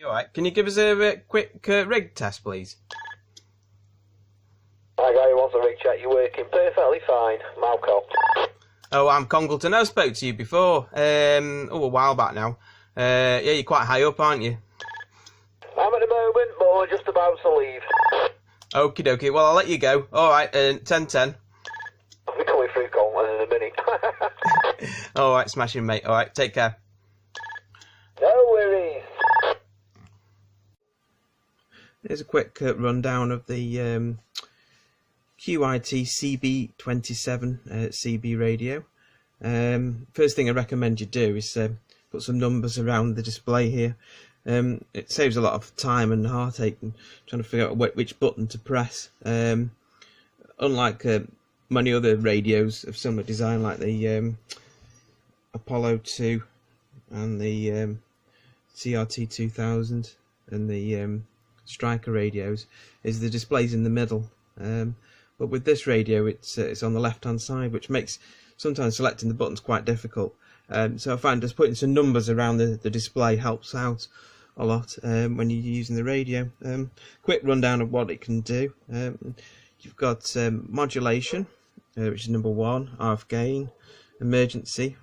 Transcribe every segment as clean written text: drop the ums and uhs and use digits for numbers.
Alright, can you give us a quick rig test, please? Hi guy who wants a rig check, you're working perfectly fine. Malcolm. Oh, I'm Congleton. I spoke to you before, a while back now. Yeah, you're quite high up, aren't you? I'm at the moment, but we're just about to leave. Okie dokie, well I'll let you go. Alright, 10-10. I'll be coming through Colton in a minute. Alright, smashing mate. Alright, take care. No worries. Here's a quick rundown of the QYT CB-27 CB radio. First thing I recommend you do is put some numbers around the display here. It saves a lot of time and heartache and trying to figure out which button to press. Unlike many other radios of similar design, like the Apollo 2 and the CRT 2000 and the Striker radios, is the display's in the middle. But with this radio, it's on the left-hand side, which makes sometimes selecting the buttons quite difficult. So I find just putting some numbers around the display helps out a lot when you're using the radio. Quick rundown of what it can do. You've got modulation, which is number 1, RF gain, emergency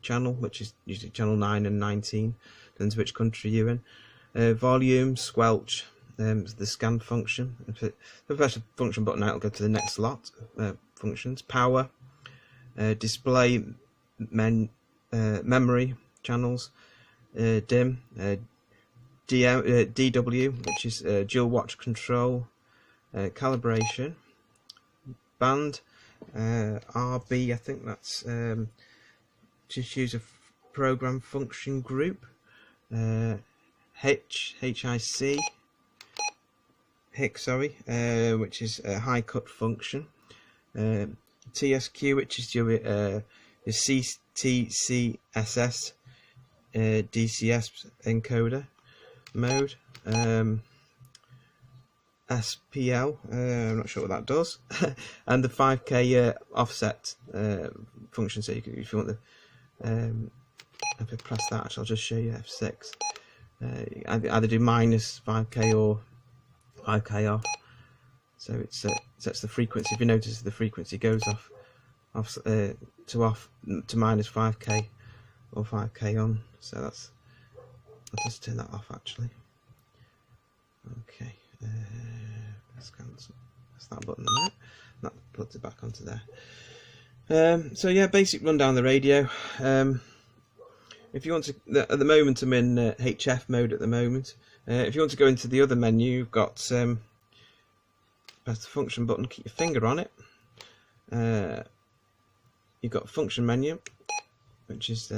channel, which is usually channel 9 and 19, depends which country you're in, volume, squelch, the scan function. If I press the function button out, it'll go to the next lot functions. Power, display, memory channels, dim, DW, which is dual watch control, calibration, band, RB, I think that's just use a program function group, which is a high cut function, TSQ, which is your CTCSS DCS encoder mode, SPL, I'm not sure what that does, and the 5K offset function. So you can, if you want the, if I press that, actually, I'll just show you F6. Either do minus 5K or 5K off. So it sets the frequency. If you notice, the frequency goes off to minus 5K or 5K on. So that's, I'll just turn that off actually. Okay, let's cancel. That's that button there. That puts it back onto there. So yeah, basic rundown the radio. If you want to, at the moment I'm in HF mode at the moment. If you want to go into the other menu, you've got press the function button, keep your finger on it. You've got function menu, which is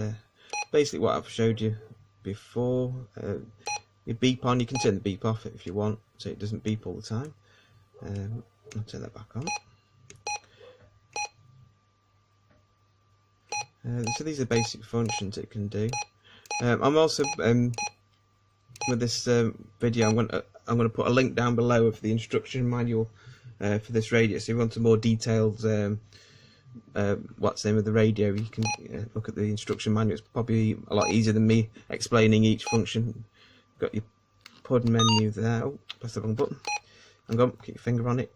basically what I've showed you before. Your beep on, you can turn the beep off if you want, so it doesn't beep all the time. I'll turn that back on. So these are basic functions it can do. I'm also with this video, I'm going to put a link down below of the instruction manual for this radio. So if you want a more detailed what's the name of the radio, you can look at the instruction manual. It's probably a lot easier than me explaining each function. Got your PUD menu there. Oh, press the wrong button. Hang on, keep your finger on it.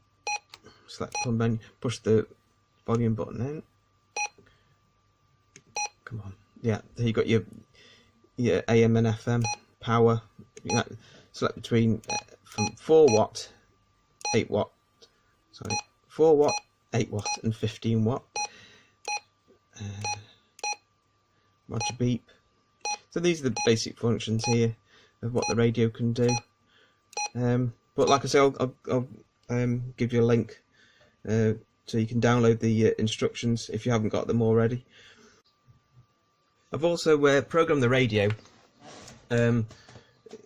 Select PUD menu. Push the volume button in. Come on. Yeah, there you got your AM and FM power. You select between from 4 watt, 8 watt. Sorry, 4 watt, 8 watt, and 15 watt. Roger beep. So these are the basic functions here of what the radio can do. But like I say, I'll give you a link so you can download the instructions if you haven't got them already. I've also programmed the radio.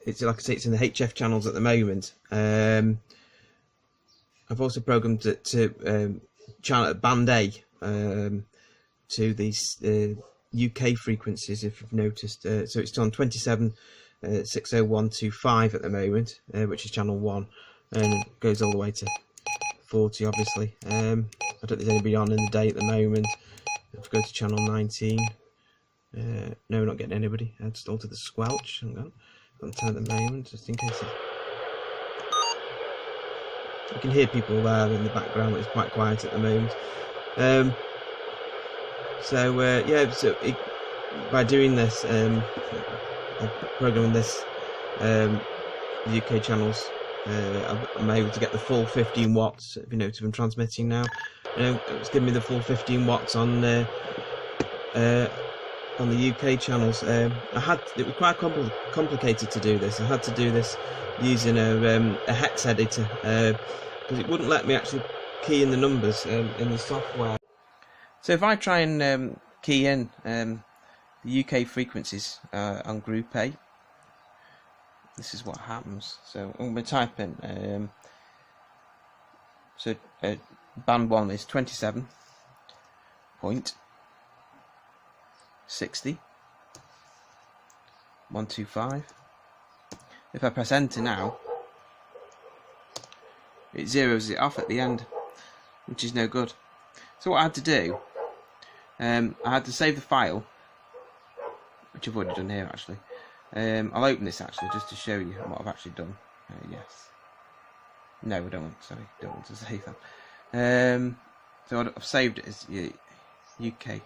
It's like I say, it's in the HF channels at the moment. I've also programmed it to channel band A to these UK frequencies, if you've noticed. So it's on 27 60125 at the moment, which is channel 1, and it goes all the way to 40 obviously. I don't think there's anybody on in the day at the moment. If we go to channel 19, no, we're not getting anybody. Just alter the squelch. Hang on. on time at the moment, just in case you can hear people there in the background. It's quite quiet at the moment. By doing this, programming this UK channels, I'm able to get the full 15 watts. If you notice, I'm transmitting now. It's giving me the full 15 watts on the UK channels. It was quite complicated to do this. I had to do this using a hex editor because it wouldn't let me actually key in the numbers in the software. So if I try and key in the UK frequencies on Group A, this is what happens. So I'm going to type in band 1 is 27.60 125. If I press enter now, it zeroes it off at the end, which is no good. So what I had to do, I had to save the file, which I've already done here actually. I'll open this actually just to show you what I've actually done. Yes. No, I don't want. Sorry, don't want to save that. So I've saved it as UK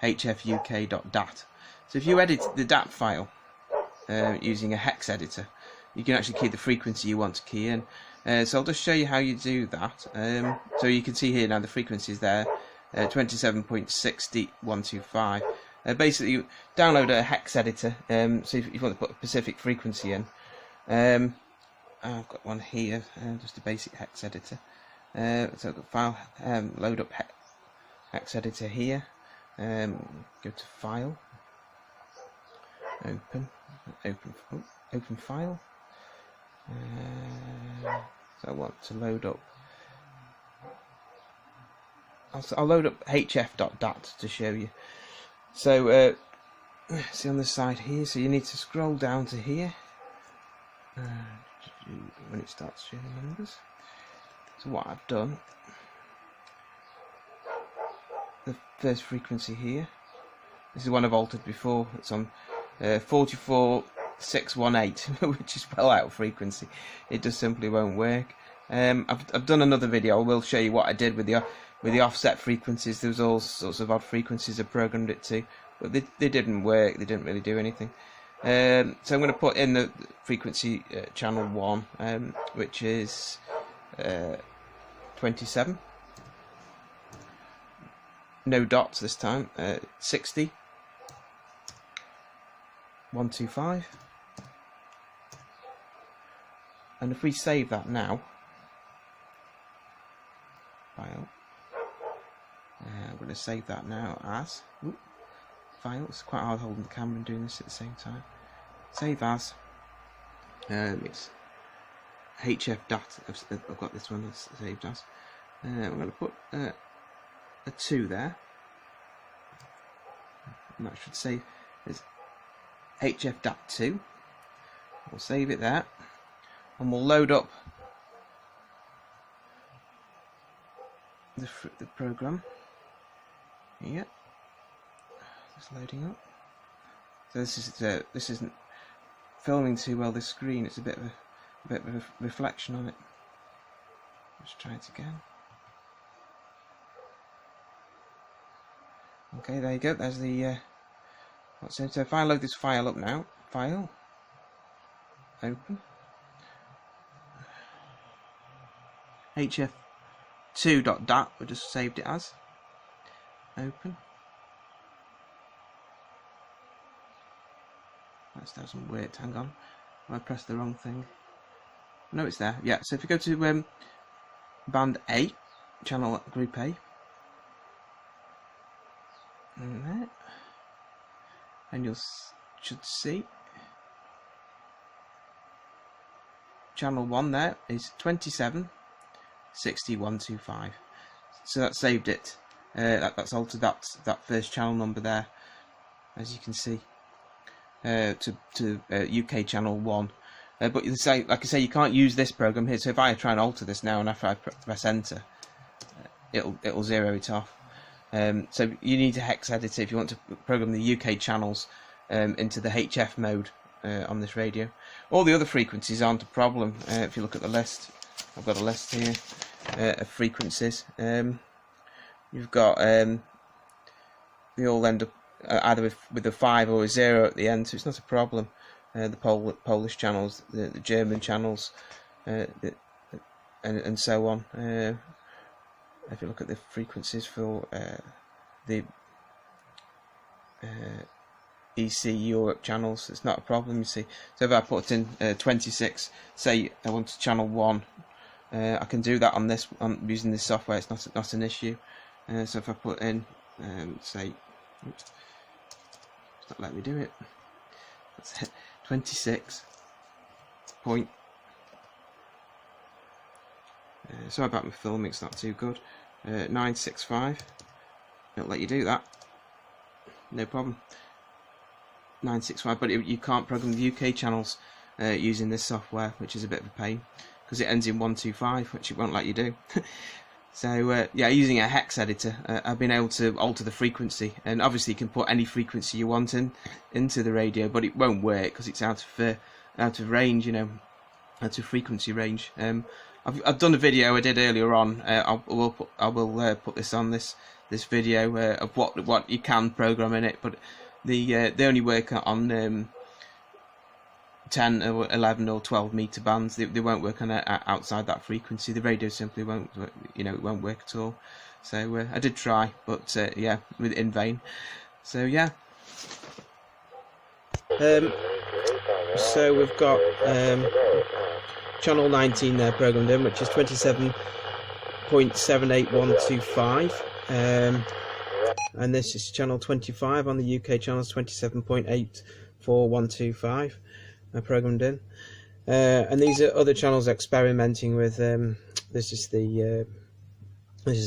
hfuk.dat. So if you edit the DAT file using a hex editor, you can actually key the frequency you want to key in. So I'll just show you how you do that. So you can see here now the frequency is there, 27.60 125. Basically, you download a hex editor. So if you want to put a specific frequency in, I've got one here, just a basic hex editor. So I've got file, load up hex editor here. Go to file, open file. So I want to load up. I'll load up hf.dat to show you. So see on the side here. So you need to scroll down to here when it starts showing numbers. So what I've done, the first frequency here, this is one I've altered before. It's on 44618, which is well out of frequency. It just simply won't work. I've done another video. I will show you what I did with the offset frequencies. There was all sorts of odd frequencies I programmed it to, but they didn't work. They didn't really do anything. So I'm going to put in the frequency channel 1, which is 27. No dots this time. 60 125. And if we save that now, file. I'm going to save that now as file. It's quite hard holding the camera and doing this at the same time. Save as. It's hf.dat. I've got this one saved as. I'm going to put a 2 there. And that should say it's hf.2. We'll save it there, and we'll load up the program. Yeah, it's loading up. So this isn't filming too well. This screen, it's a bit of a reflection on it. Let's try it again. Okay, there you go. There's the what's in. So if I load this file up now, file, open, hf2.dat. We just saved it as. Open. That hasn't worked. Hang on, I pressed the wrong thing. No, it's there. Yeah. So if you go to band A, channel Group A, and you should see channel 1 there is 27.60 125. So that saved it. That's altered that first channel number there, as you can see, to UK channel 1. But like I say, you can't use this program here. So if I try and alter this now, and after I press enter, it'll zero it off. So you need a hex editor if you want to program the UK channels into the HF mode on this radio. All the other frequencies aren't a problem. If you look at the list, I've got a list here of frequencies. You've got they all end up either with a 5 or a 0 at the end, so it's not a problem. The Polish channels, the German channels, and so on. If you look at the frequencies for the EC Europe channels, it's not a problem, you see. So if I put in 26, say I want to channel 1, I can do that on this, using this software. It's not an issue. So if I put in say, oops, it's not letting me do it. That's it. 26 point. Sorry about my filming, it's not too good. 965. It'll let you do that. No problem. 965, but you can't program the UK channels using this software, which is a bit of a pain because it ends in 125, which it won't let you do. So yeah, using a hex editor, I've been able to alter the frequency, and obviously you can put any frequency you want into the radio, but it won't work because it's out of range, you know, out of frequency range. I've done a video I did earlier on. I will put this on this video of what you can program in it, but they only work on 10 or 11 or 12 meter bands. They won't work on outside that frequency. The radio simply won't, you know, it won't work at all. So I did try, but yeah, in vain. So yeah. So we've got channel 19 there programmed in, which is 27.78125, and this is channel 25 on the UK channels, 27.84125 programmed in, and these are other channels experimenting with. This is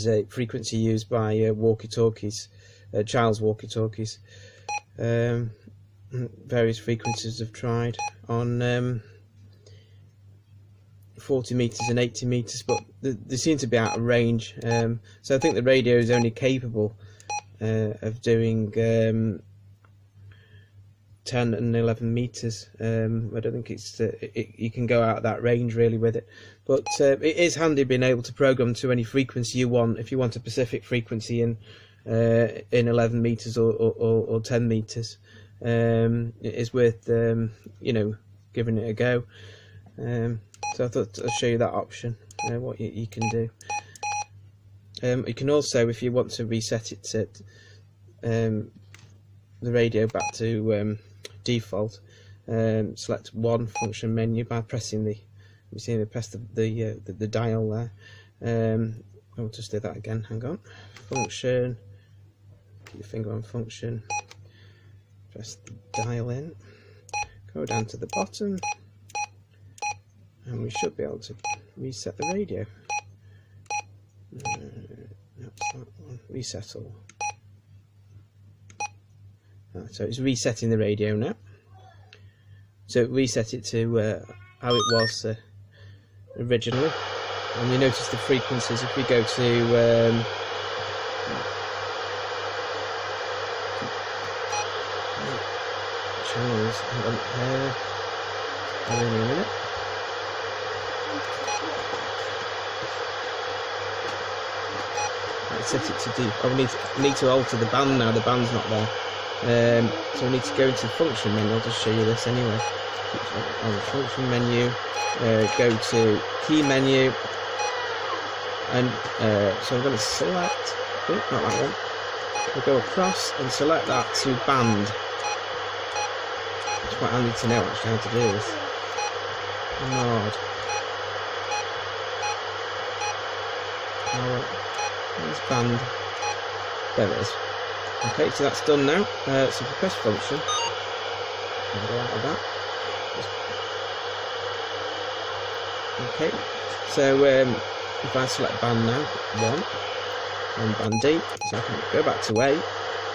a frequency used by walkie-talkies, child's walkie-talkies. Various frequencies have tried on 40 meters and 80 meters, but they seem to be out of range. So I think the radio is only capable of doing 10 and 11 meters. I don't think it's you can go out of that range really with it, but it is handy being able to program to any frequency you want. If you want a specific frequency in 11 meters or 10 meters, it is worth you know, giving it a go. So I thought I'd show you that option, what you can do. You can also, if you want to reset it to the radio back to default, select one function menu by pressing the, you see me press the dial there. I'll just do that again, hang on. Function, keep your finger on function, press the dial in, go down to the bottom, and we should be able to reset the radio. That's that one. Reset all. Right, so it's resetting the radio now. So reset it to how it was originally. And you notice the frequencies. If we go to channels, hang on, in a minute. Set it to D. Oh, we need to alter the band now. The band's not there, so we need to go into the function menu. I'll just show you this anyway. On the function menu, go to key menu, and so I'm going to select. Oh, not that one. We'll go across and select that to band. It's quite handy to know actually how to do this. Mod. This band, there it is. Okay, so that's done now. So if you press function, I'll go out of that. Okay, so if I select band now, 1, and band D, so I can go back to A,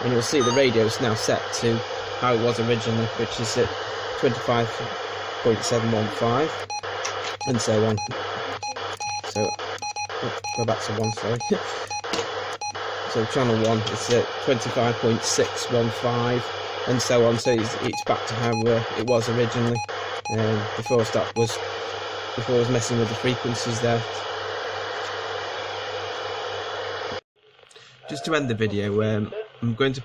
and you'll see the radio is now set to how it was originally, which is at 25.715, and so on. So go back to 1, sorry. So channel 1 is at 25.615, and so on. So it's back to how it was originally before I was messing with the frequencies there. Just to end the video, I'm going to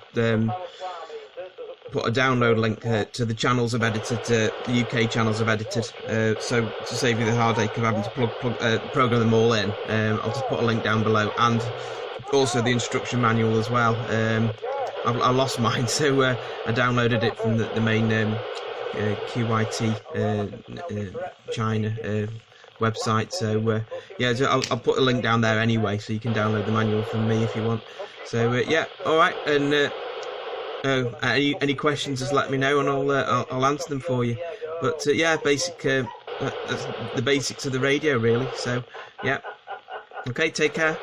put a download link to the channels I've edited, the UK channels I've edited, so to save you the heartache of having to program them all in. I'll just put a link down below, and also the instruction manual as well. I lost mine, so I downloaded it from the main QYT China website. So yeah, I'll put a link down there anyway, so you can download the manual from me if you want. So yeah, all right, and any questions, just let me know, and I'll answer them for you. But yeah, that's the basics of the radio, really. So yeah, okay, take care.